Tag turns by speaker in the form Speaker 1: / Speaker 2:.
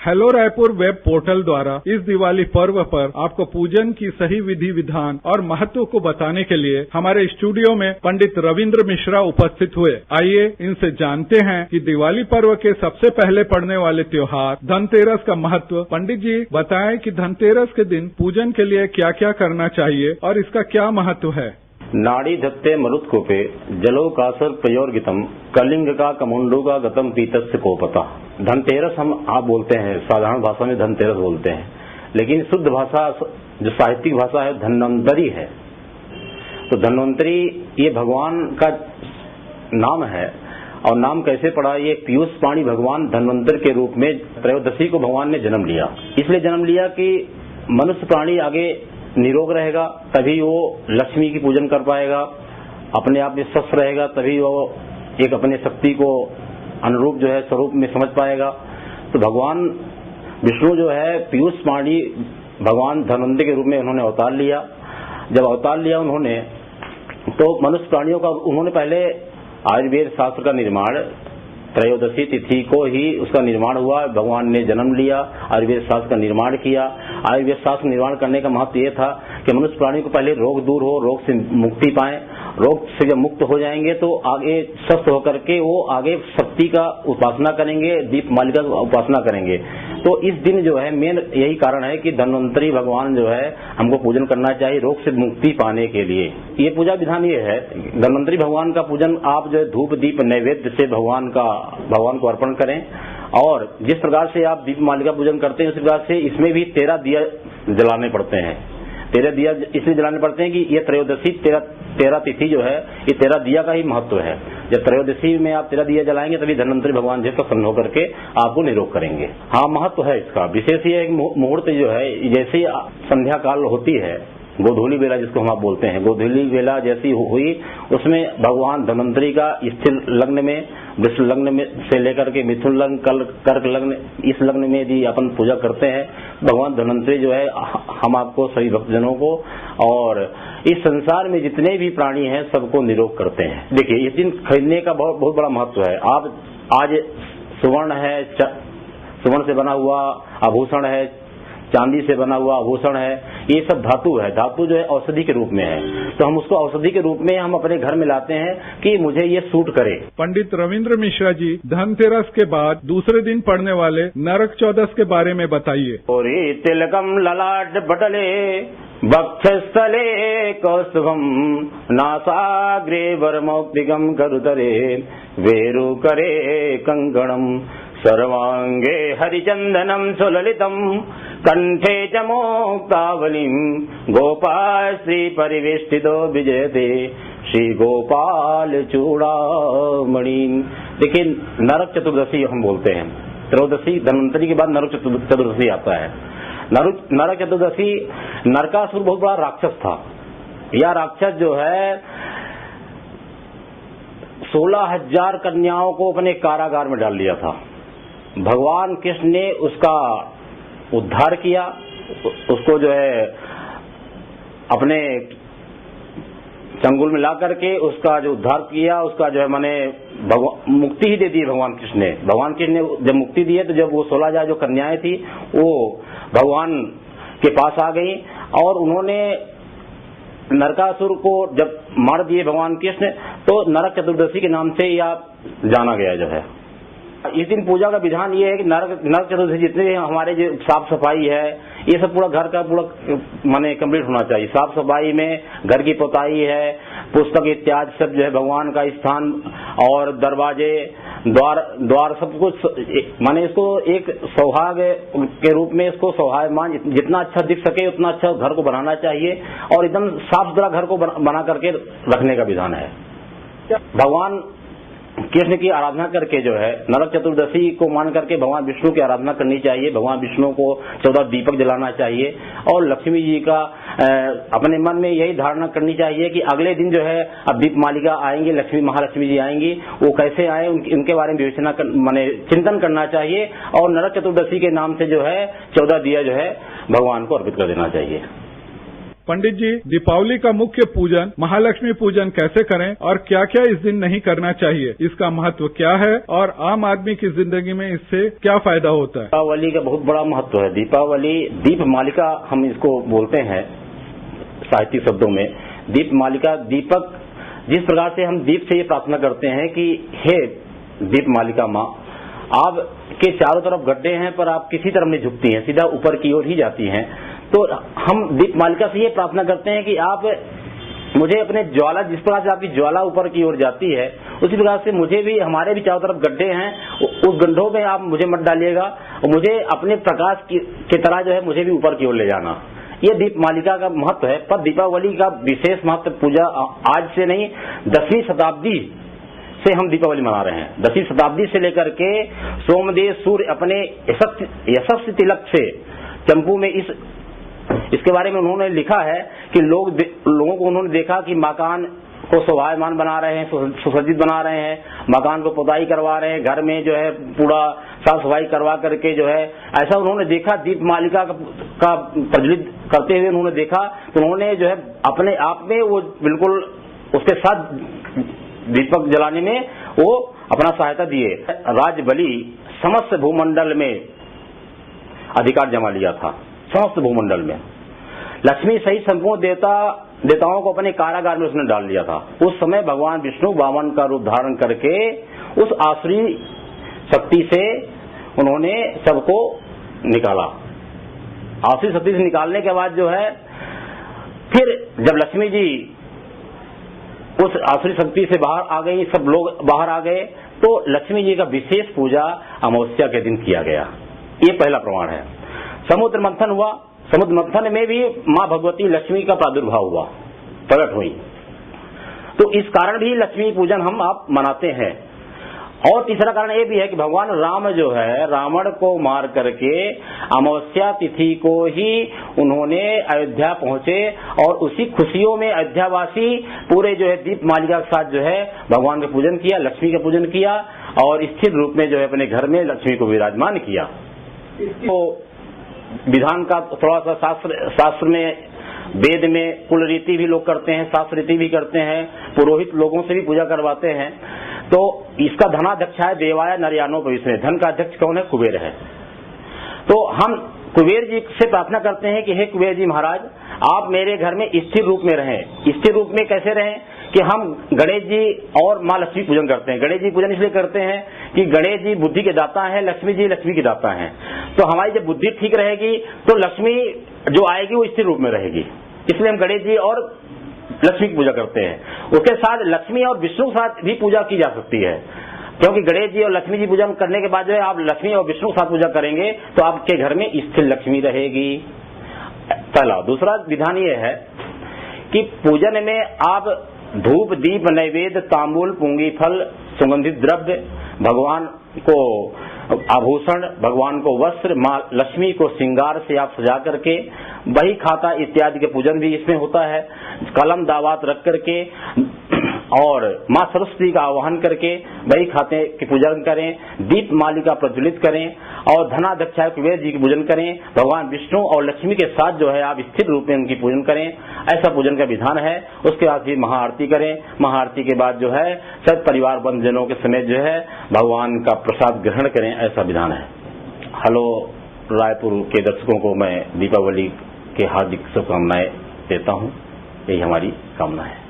Speaker 1: Hello Raipur web portal द्वारा इस दिवाली पर्व पर आपको पूजन की सही विधि विधान और महत्व को बताने के लिए हमारे स्टूडियो में पंडित रविंद्र मिश्रा उपस्थित हुए। आइए इनसे जानते हैं कि दिवाली पर्व के सबसे पहले पड़ने वाले त्योहार धनतेरस का महत्व। पंडित जी बताएं कि धनतेरस के दिन पूजन के लिए क्या क्या करना चाहिए और इसका क्या महत्व है।
Speaker 2: नाड़ी धत्ते मरुत्कोपे जलोकासर प्रयोर्गितम कलिंग का कमुंडू का गतम पीतस्य को पता। धनतेरस हम आप बोलते हैं, साधारण भाषा में धनतेरस बोलते हैं, लेकिन शुद्ध भाषा जो साहित्यिक भाषा है धन्वंतरी है। तो धन्वंतरी ये भगवान का नाम है और नाम कैसे पड़ा, ये पीयूष पाणी भगवान धन्वंतर के रूप में त्रयोदशी को भगवान ने जन्म लिया। इसलिए जन्म लिया कि मनुष्य प्राणी आगे निरोग रहेगा तभी वो लक्ष्मी की पूजन कर पाएगा, अपने आप में स्वस्थ रहेगा तभी वो एक अपने शक्ति को अनुरूप जो है स्वरूप में समझ पाएगा। तो भगवान विष्णु जो है पीयूष पाणी भगवान धन्वंतरी के रूप में उन्होंने अवतार लिया। जब अवतार लिया उन्होंने तो मनुष्य प्राणियों का उन्होंने पहले आयुर्वेद शास्त्र का निर्माण त्रयोदशी तिथि को ही उसका निर्माण हुआ। भगवान ने जन्म लिया, आयुर्वेद शास्त्र का निर्माण किया। आयुर्वेद शास्त्र निर्माण करने का महत्व ये था कि मनुष्य प्राणी को पहले रोग दूर हो, रोग से मुक्ति पाए। रोग से जब मुक्त हो जाएंगे तो आगे स्वस्थ होकर के वो आगे शक्ति का उपासना करेंगे, दीप मालिका का उपासना करेंगे। तो इस दिन जो है मेन यही कारण है कि धन्वंतरी भगवान जो है हमको पूजन करना चाहिए रोग से मुक्ति पाने के लिए। ये पूजा विधान ये है, धन्वंतरी भगवान का पूजन आप जो है धूप दीप नैवेद्य से भगवान को अर्पण करें। और जिस प्रकार से आप दीप मालिका पूजन करते हैं उस प्रकार से इसमें भी 13 दिया जलाने पड़ते हैं। 13 दिया इसलिए जलाने पड़ते हैं कि ये त्रयोदशी 13 तिथि जो है ये 13 दिया का ही महत्व है। जब त्रयोदशी में आप 13 दिया जलाएंगे तभी धन्वंतरी भगवान जी प्रसन्न होकर के आपको निरोग करेंगे। हाँ, महत्व है इसका। विशेष ये मुहूर्त जो है जैसे संध्या काल होती है, गोधूली वेला जिसको हम आप बोलते हैं, गोधूली वेला जैसी हुई उसमें भगवान धन्वंतरी का स्थिर लग्न में, वृष लग्न में से लेकर के मिथुन लग्न, कर्क लग्न, इस लग्न में यदि अपन पूजा करते हैं भगवान धन्वंतरी जो है हम आपको सभी भक्तजनों को और इस संसार में जितने भी प्राणी हैं सबको निरोग करते हैं। देखिए इस दिन खरीदने का बहुत बड़ा महत्व है। आप आज सुवर्ण है, सुवर्ण से बना हुआ आभूषण है, चांदी से बना हुआ आभूषण है, ये सब धातु है। धातु जो है औषधि के रूप में है, तो हम उसको औषधि के रूप में हम अपने घर में लाते हैं कि मुझे ये सूट करे।
Speaker 1: पंडित रविंद्र मिश्रा जी धनतेरस के बाद दूसरे दिन पड़ने वाले नरक चौदस के बारे में बताइए।
Speaker 2: और तिलकम ललाट बटले वक्षस्थले कौस्तुभम नासाग्रे वरमौक्तिकम करुतरे वेरु करे कंकणम सर्वांगे हरिचंदनम सुललितम कंठे च मोक्तावलिम गोपाल श्री परिवेष्टितो विजयते श्री गोपाल चूड़ामणि। देखिए नरक चतुर्दशी हम बोलते हैं, त्रयोदशी धन्वंतरी के बाद नरक चतुर्दशी आता है। नरक चतुर्दशी नरकासुर बहुत बड़ा राक्षस था। यह राक्षस जो है 16,000 कन्याओं को अपने कारागार में डाल दिया था। भगवान कृष्ण ने उसका उद्धार किया, उसको जो है अपने चंगुल में ला करके उसका जो उद्धार किया, उसका जो है माने मुक्ति ही दे दी भगवान कृष्ण ने। भगवान कृष्ण ने जब मुक्ति दी है तो जब वो 16,000 जो कन्याएं थी वो भगवान के पास आ गई और उन्होंने नरकासुर को जब मार दिए भगवान कृष्ण, तो नरक चतुर्दशी के नाम से यह जाना गया जो है। इस दिन पूजा का विधान ये है कि नरक चतुर्दशी जितने हमारे जो साफ सफाई है ये सब पूरा घर का पूरा माने कंप्लीट होना चाहिए। साफ सफाई में घर की पोताई है, पुस्तक इत्यादि सब जो है भगवान का स्थान और दरवाजे द्वार सब कुछ माने इसको एक सौभाग्य के रूप में इसको सौभाग्यमान जितना अच्छा दिख सके उतना अच्छा घर को बनाना चाहिए और एकदम साफ सुथरा घर को बना करके रखने का विधान है। भगवान कृष्ण की आराधना करके जो है नरक चतुर्दशी को मान करके भगवान विष्णु की आराधना करनी चाहिए। भगवान विष्णु को 14 दीपक जलाना चाहिए और लक्ष्मी जी का अपने मन में यही धारणा करनी चाहिए कि अगले दिन जो है अब दीप मालिका आएंगे, लक्ष्मी महालक्ष्मी जी आएंगी, वो कैसे आए उनके बारे में विवेचना माने चिंतन करना चाहिए और नरक चतुर्दशी के नाम से जो है 14 दिया जो है भगवान को अर्पित कर देना चाहिए।
Speaker 1: पंडित जी, दीपावली का मुख्य पूजन महालक्ष्मी पूजन कैसे करें और क्या क्या इस दिन नहीं करना चाहिए, इसका महत्व क्या है और आम आदमी की जिंदगी में इससे क्या फायदा होता है?
Speaker 2: दीपावली का बहुत बड़ा महत्व है। दीपावली दीपमालिका हम इसको बोलते हैं साहित्यिक शब्दों में। दीपमालिका, दीपक, जिस प्रकार से हम दीप से ये प्रार्थना करते हैं कि हे दीपमालिका माँ, आप के चारों तरफ गड्ढे हैं पर आप किसी तरफ नहीं झुकती हैं, सीधा ऊपर की ओर ही जाती हैं। तो हम दीपमालिका से ये प्रार्थना करते हैं कि आप मुझे अपने ज्वाला, जिस प्रकार से आपकी ज्वाला ऊपर की ओर जाती है, उसी प्रकार से मुझे भी, हमारे भी चारों तरफ गड्ढे हैं, उस गड्ढों में आप मुझे मत डालिएगा और मुझे अपने प्रकाश की तरह जो है मुझे भी ऊपर की ओर ले जाना। ये दीपमालिका का महत्व है। पर दीपावली का विशेष महत्व पूजा आज से नहीं, 10वीं शताब्दी से हम दीपावली मना रहे हैं। 10वीं शताब्दी से लेकर के सोमदेव सूर्य अपने यशस्वी तिलक से चंपू में इसके बारे में उन्होंने लिखा है कि लोगों को उन्होंने देखा कि मकान को शोभायमान बना रहे हैं, सुसज्जित बना रहे हैं, मकान को पुताई करवा रहे हैं, घर में जो है पूरा साफ सफाई करवा करके जो है, ऐसा उन्होंने देखा। दीपमालिका का प्रज्वलित करते हुए उन्होंने देखा, तो उन्होंने जो है अपने आप में वो बिल्कुल उसके साथ दीपक जलाने में वो अपना सहायता दिए। राजबली समस्त भूमंडल में अधिकार जमा लिया था, समस्त भूमंडल में। लक्ष्मी सहित संपूर्ण देवताओं को अपने कारागार में उसने डाल लिया था। उस समय भगवान विष्णु वामन का रूप धारण करके उस आसुरी शक्ति से उन्होंने सबको निकाला। आसुरी शक्ति से निकालने के बाद जो है, फिर जब लक्ष्मी जी उस आसुरी शक्ति से बाहर आ गई, सब लोग बाहर आ गए, तो लक्ष्मी जी का विशेष पूजा अमावस्या के दिन किया गया। ये पहला प्रमाण है। समुद्र मंथन हुआ, समुद्र मंथन में भी मां भगवती लक्ष्मी का प्रादुर्भाव हुआ, प्रकट हुई। तो इस कारण भी लक्ष्मी पूजन हम आप मनाते हैं। और तीसरा कारण ये भी है कि भगवान राम जो है, रावण को मार करके अमावस्या तिथि को ही उन्होंने अयोध्या पहुंचे और उसी खुशियों में अयोध्यावासी पूरे जो है दीपमालिका के साथ जो है भगवान का पूजन किया, लक्ष्मी का पूजन किया और स्थिर रूप में जो है अपने घर में लक्ष्मी को विराजमान किया। तो विधान का थोड़ा सा शास्त्र में, वेद में कुल रीति भी लोग करते हैं, शास्त्र रीति भी करते हैं, पुरोहित लोगों से भी पूजा करवाते हैं। तो इसका धनाध्यक्ष है देवाय नरयानो भविष्य। धन का अध्यक्ष कौन है? कुबेर है। तो हम कुबेर जी से प्रार्थना करते हैं कि हे कुबेर जी महाराज, आप मेरे घर में स्थिर रूप में रहें। स्थिर रूप में कैसे रहें? कि हम गणेश जी और माँ लक्ष्मी पूजन करते हैं। गणेश जी पूजन इसलिए करते हैं कि गणेश जी बुद्धि के दाता हैं, लक्ष्मी जी लक्ष्मी के दाता हैं। तो हमारी जब बुद्धि ठीक रहेगी तो लक्ष्मी जो आएगी वो स्थिर रूप में रहेगी, इसलिए हम गणेश जी और लक्ष्मी की पूजा करते हैं। उसके साथ लक्ष्मी और विष्णु के साथ भी पूजा की जा सकती है, क्योंकि गणेश जी और लक्ष्मी जी पूजन करने के बाद जो है आप लक्ष्मी और विष्णु के साथ पूजा करेंगे तो आपके घर में स्थिर लक्ष्मी रहेगी। पहला। दूसरा विधान ये है कि पूजन में आप धूप, दीप, नैवेद्य, तांबूल, पुंगी फल, सुगंधित द्रव्य, भगवान को आभूषण, भगवान को वस्त्र, माँ लक्ष्मी को श्रृंगार से आप सजा करके, बही खाता इत्यादि के पूजन भी इसमें होता है। कलम दावात रख करके और माँ सरस्वती का आह्वान करके बही खाते की पूजन करें, दीप मालिका प्रज्वलित करें और धनाध्यक्ष कुबेर जी की पूजन करें। भगवान विष्णु और लक्ष्मी के साथ जो है आप स्थिर रूप में उनकी पूजन करें, ऐसा पूजन का विधान है। उसके बाद भी महाआरती करें। महाआरती के बाद जो है सब परिवार बंधुजनों के समेत जो है भगवान का प्रसाद ग्रहण करें, ऐसा विधान है। हेलो रायपुर के दर्शकों को मैं दीपावली के हार्दिक शुभकामनाएं देता हूं। यही हमारी कामना है।